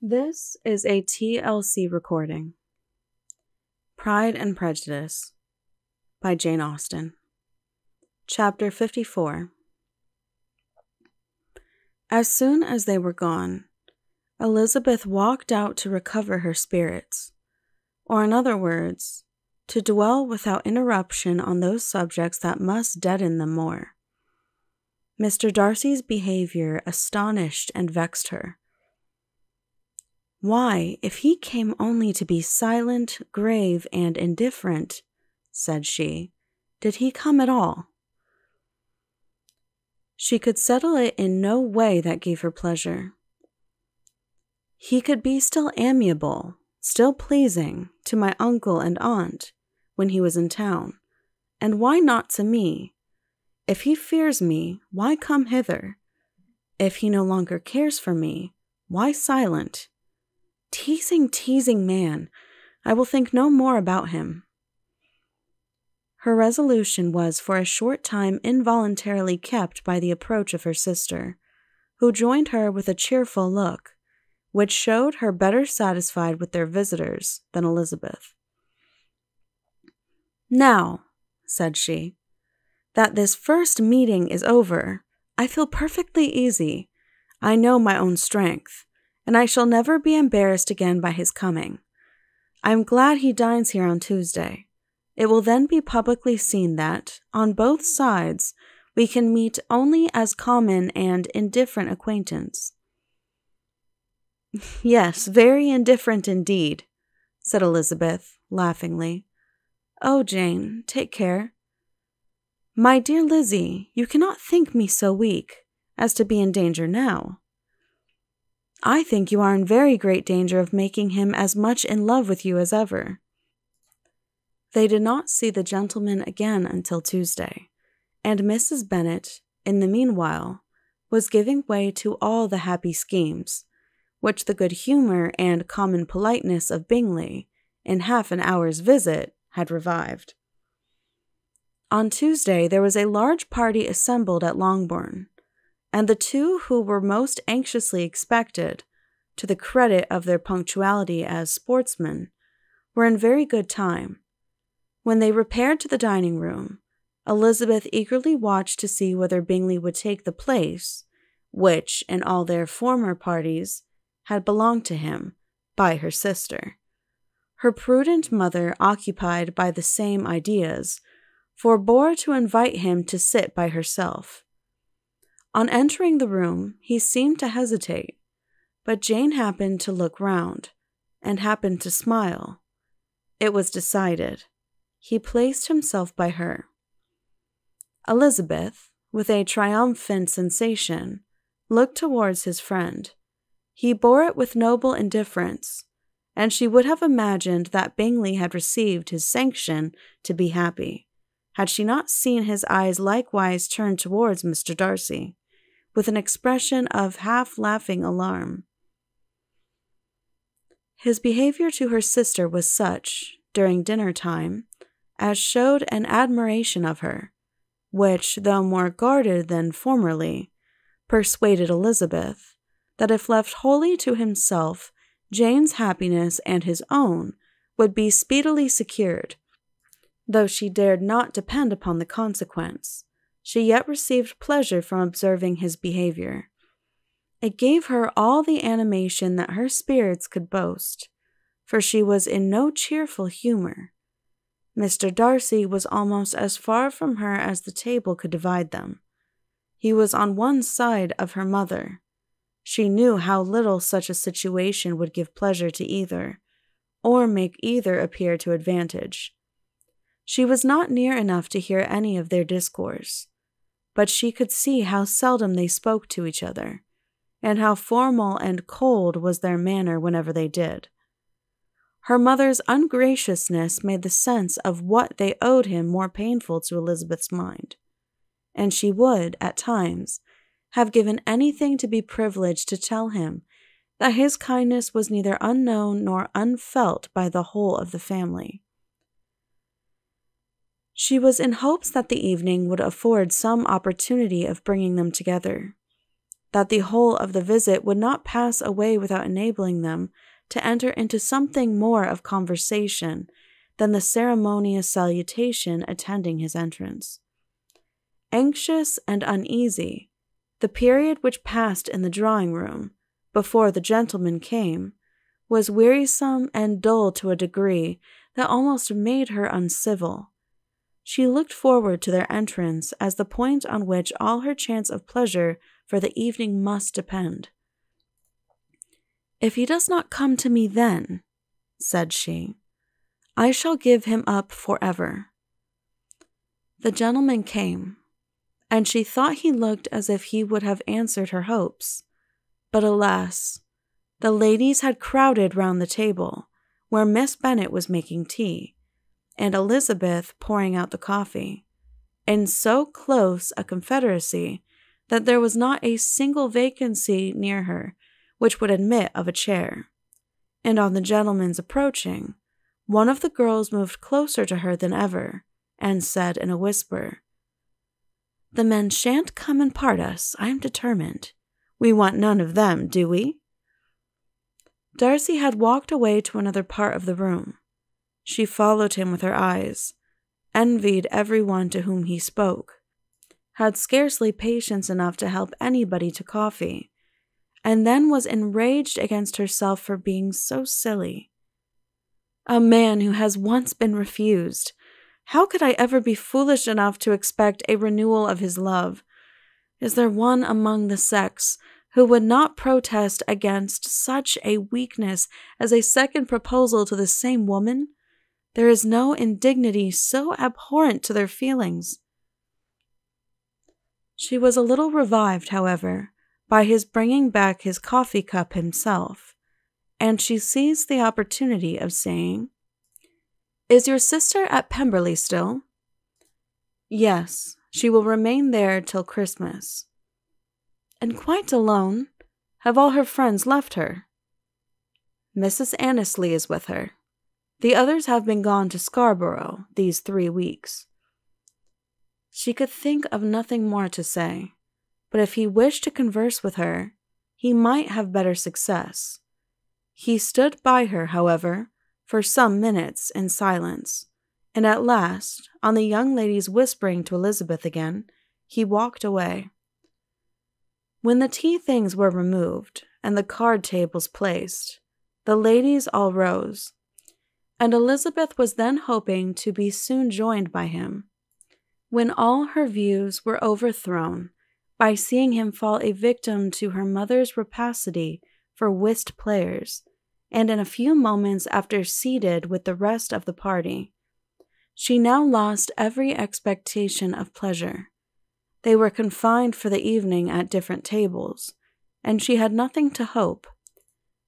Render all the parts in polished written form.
This is a TLC recording. Pride and Prejudice by Jane Austen. Chapter 54. As soon as they were gone, Elizabeth walked out to recover her spirits, or in other words, to dwell without interruption on those subjects that must deaden them more. Mr. Darcy's behavior astonished and vexed her. "Why, if he came only to be silent, grave, and indifferent," said she, "did he come at all?" She could settle it in no way that gave her pleasure. "He could be still amiable, still pleasing, to my uncle and aunt, when he was in town, and why not to me? If he fears me, why come hither? If he no longer cares for me, why silent? Teasing man, I will think no more about him." Her resolution was for a short time involuntarily kept by the approach of her sister, who joined her with a cheerful look, which showed her better satisfied with their visitors than Elizabeth. "Now," said she, "that this first meeting is over, I feel perfectly easy. I know my own strength, and I shall never be embarrassed again by his coming. I am glad he dines here on Tuesday. It will then be publicly seen that, on both sides, we can meet only as common and indifferent acquaintance." "Yes, very indifferent indeed," said Elizabeth, laughingly. "Oh, Jane, take care." "My dear Lizzie, you cannot think me so weak as to be in danger now." "I think you are in very great danger of making him as much in love with you as ever." They did not see the gentleman again until Tuesday, and Mrs. Bennet, in the meanwhile, was giving way to all the happy schemes, which the good humour and common politeness of Bingley, in half an hour's visit, had revived. On Tuesday there was a large party assembled at Longbourn, and the two who were most anxiously expected, to the credit of their punctuality as sportsmen, were in very good time. When they repaired to the dining-room, Elizabeth eagerly watched to see whether Bingley would take the place, which, in all their former parties, had belonged to him, by her sister. Her prudent mother, occupied by the same ideas, forbore to invite him to sit by herself. On entering the room, he seemed to hesitate, but Jane happened to look round, and happened to smile. It was decided. He placed himself by her. Elizabeth, with a triumphant sensation, looked towards his friend. He bore it with noble indifference, and she would have imagined that Bingley had received his sanction to be happy, had she not seen his eyes likewise turned towards Mr. Darcy, with an expression of half-laughing alarm. His behaviour to her sister was such, during dinner-time, as showed an admiration of her, which, though more guarded than formerly, persuaded Elizabeth that if left wholly to himself, Jane's happiness and his own would be speedily secured. Though she dared not depend upon the consequence, she yet received pleasure from observing his behaviour. It gave her all the animation that her spirits could boast, for she was in no cheerful humour. Mr. Darcy was almost as far from her as the table could divide them. He was on one side of her mother. She knew how little such a situation would give pleasure to either, or make either appear to advantage. She was not near enough to hear any of their discourse, but she could see how seldom they spoke to each other, and how formal and cold was their manner whenever they did. Her mother's ungraciousness made the sense of what they owed him more painful to Elizabeth's mind, and she would, at times, have given anything to be privileged to tell him that his kindness was neither unknown nor unfelt by the whole of the family. She was in hopes that the evening would afford some opportunity of bringing them together. that the whole of the visit would not pass away without enabling them to enter into something more of conversation than the ceremonious salutation attending his entrance. Anxious and uneasy, the period which passed in the drawing-room, before the gentleman came, was wearisome and dull to a degree that almost made her uncivil. She looked forward to their entrance as the point on which all her chance of pleasure for the evening must depend. "If he does not come to me then," said she, "I shall give him up forever." The gentleman came, and she thought he looked as if he would have answered her hopes. But alas, the ladies had crowded round the table, where Miss Bennet was making tea, and Elizabeth pouring out the coffee, in so close a confederacy that there was not a single vacancy near her which would admit of a chair. And on the gentleman's approaching, one of the girls moved closer to her than ever, and said in a whisper, "The men shan't come and part us, I am determined. We want none of them, do we?" Darcy had walked away to another part of the room. She followed him with her eyes, envied every one to whom he spoke, had scarcely patience enough to help anybody to coffee, and then was enraged against herself for being so silly. A man who has once been refused, how could I ever be foolish enough to expect a renewal of his love? Is there one among the sex who would not protest against such a weakness as a second proposal to the same woman? There is no indignity so abhorrent to their feelings. She was a little revived, however, by his bringing back his coffee cup himself, and she seized the opportunity of saying, "Is your sister at Pemberley still?" "Yes, she will remain there till Christmas." "And quite alone? Have all her friends left her?" "Mrs. Annesley is with her. The others have been gone to Scarborough these 3 weeks." She could think of nothing more to say, but if he wished to converse with her, he might have better success. He stood by her, however, for some minutes in silence, and at last, on the young lady's whispering to Elizabeth again, he walked away. When the tea things were removed and the card tables placed, the ladies all rose, and Elizabeth was then hoping to be soon joined by him, when all her views were overthrown by seeing him fall a victim to her mother's rapacity for whist players, and in a few moments after seated with the rest of the party, she now lost every expectation of pleasure. They were confined for the evening at different tables, and she had nothing to hope,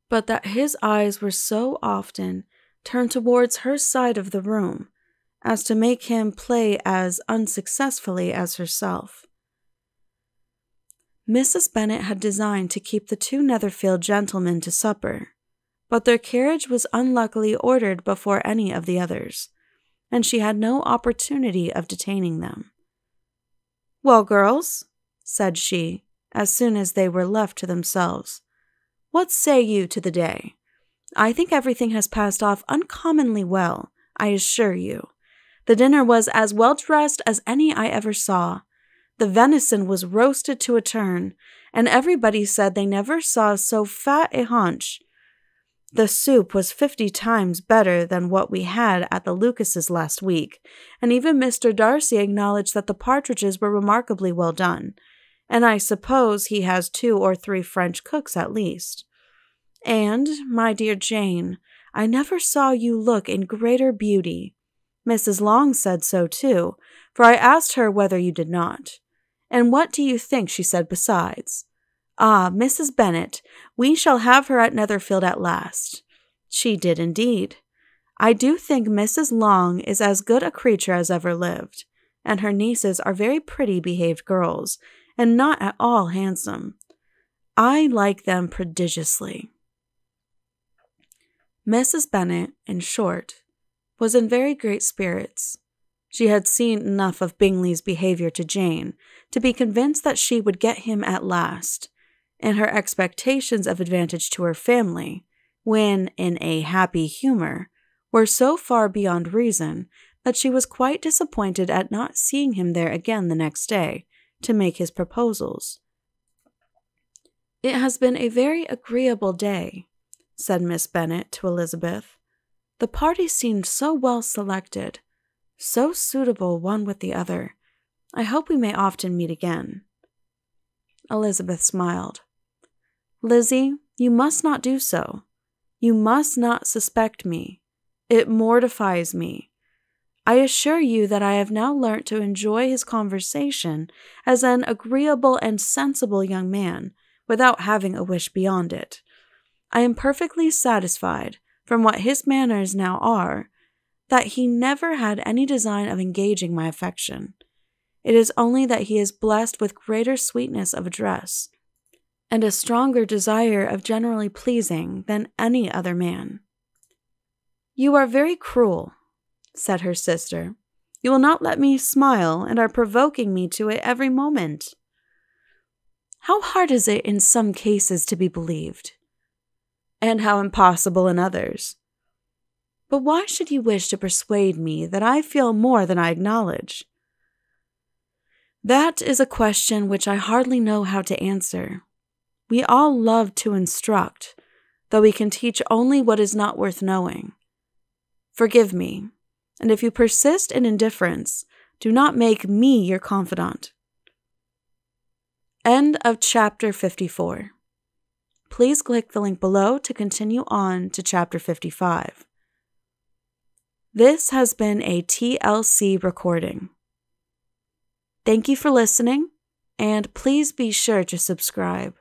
but that his eyes were so often turned towards her side of the room as to make him play as unsuccessfully as herself. Mrs. Bennet had designed to keep the 2 Netherfield gentlemen to supper, but their carriage was unluckily ordered before any of the others, and she had no opportunity of detaining them. "Well, girls," said she, as soon as they were left to themselves, "what say you to the day? I think everything has passed off uncommonly well, I assure you. The dinner was as well dressed as any I ever saw. The venison was roasted to a turn, and everybody said they never saw so fat a haunch. The soup was 50 times better than what we had at the Lucases last week, and even Mr. Darcy acknowledged that the partridges were remarkably well done, and I suppose he has 2 or 3 French cooks at least. And, my dear Jane, I never saw you look in greater beauty. Mrs. Long said so too, for I asked her whether you did not. And what do you think she said besides? Ah, Mrs. Bennet, we shall have her at Netherfield at last. She did indeed. I do think Mrs. Long is as good a creature as ever lived, and her nieces are very pretty behaved girls, and not at all handsome. I like them prodigiously." Mrs. Bennet, in short, was in very great spirits. She had seen enough of Bingley's behaviour to Jane to be convinced that she would get him at last, and her expectations of advantage to her family, when in a happy humor, were so far beyond reason that she was quite disappointed at not seeing him there again the next day to make his proposals. "It has been a very agreeable day," said Miss Bennet to Elizabeth. "The parties seemed so well selected, so suitable one with the other. I hope we may often meet again." Elizabeth smiled. "Lizzie, you must not do so. You must not suspect me. It mortifies me. I assure you that I have now learnt to enjoy his conversation as an agreeable and sensible young man, without having a wish beyond it. I am perfectly satisfied, from what his manners now are, that he never had any design of engaging my affection. It is only that he is blessed with greater sweetness of address, and a stronger desire of generally pleasing than any other man." "You are very cruel," said her sister. "You will not let me smile, and are provoking me to it every moment. How hard is it in some cases to be believed, and how impossible in others. But why should you wish to persuade me that I feel more than I acknowledge? That is a question which I hardly know how to answer. We all love to instruct, though we can teach only what is not worth knowing. Forgive me, and if you persist in indifference, do not make me your confidant." End of Chapter 54. Please click the link below to continue on to Chapter 55. This has been a TLC recording. Thank you for listening, and please be sure to subscribe.